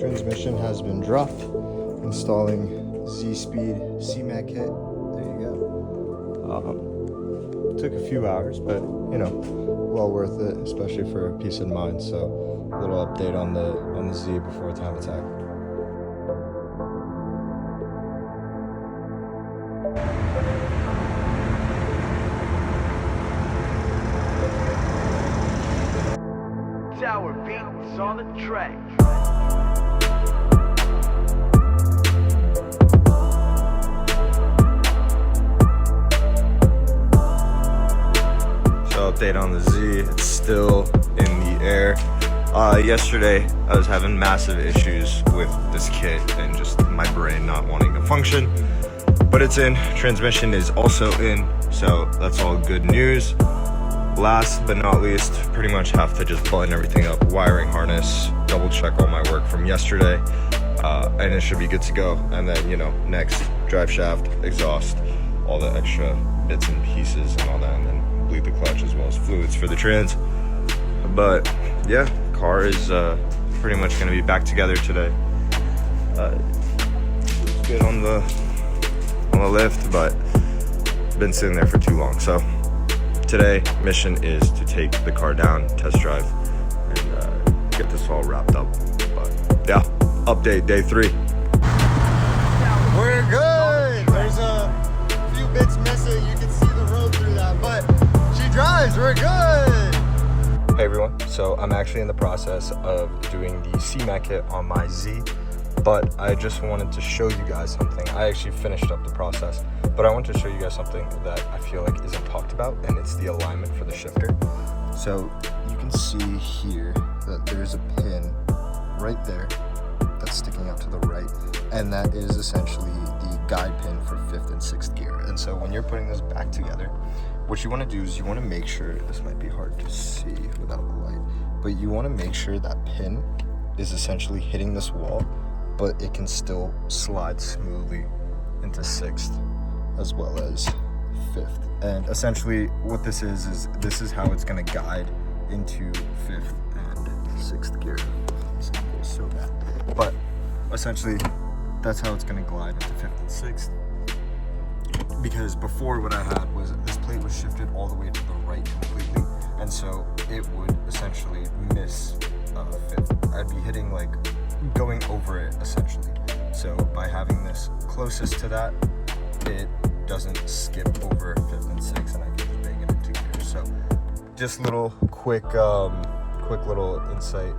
Transmission has been dropped. Installing Zspeed CMAK kit. There you go. Took a few hours, but you know, well worth it, especially for peace of mind. So a little update on the Z before time attack. Tower beats on the track. So update on the Z, it's still in the air. Yesterday I was having massive issues with this kit and just my brain not wanting to function, but it's in. Transmission is also in, so that's all good news. Last but not least, pretty much have to just button everything up, wiring harness, double check all my work from yesterday, and it should be good to go. And then, you know, next, drive shaft, exhaust, all the extra bits and pieces and all that, and then bleed the clutch as well as fluids for the trans. But yeah, car is pretty much going to be back together today. It's good on the lift, but been sitting there for too long. So today, mission is to take the car down, test drive, and get this all wrapped up. But yeah, update day 3. We're good. There's a few bits missing. You can see the road through that, but she drives. We're good. Hey everyone. So I'm actually in the process of doing the CMAK kit on my Z, but I just wanted to show you guys something. I actually finished up the process, but I want to show you guys something that I feel like isn't talked about, and it's the alignment for the shifter. So you can see here that there's a pin right there that's sticking out to the right, and that is essentially the guide pin for 5th and 6th gear. And so when you're putting this back together, what you want to do is you want to make sure, this might be hard to see without the light, but you want to make sure that pin is essentially hitting this wall, but it can still slide smoothly into 6th as well as 5th. And essentially what this is this is how it's going to guide into 5th and 6th gear. This angle's so bad. But essentially that's how it's going to glide into 5th and 6th. Because before, what I had was this plate was shifted all the way to the right completely, and so it would essentially miss 5th. I'd be hitting, like, going over it essentially. So by having this closest to that, it doesn't skip over 5th and 6th, and I can just bang it into gear. So just little quick little insight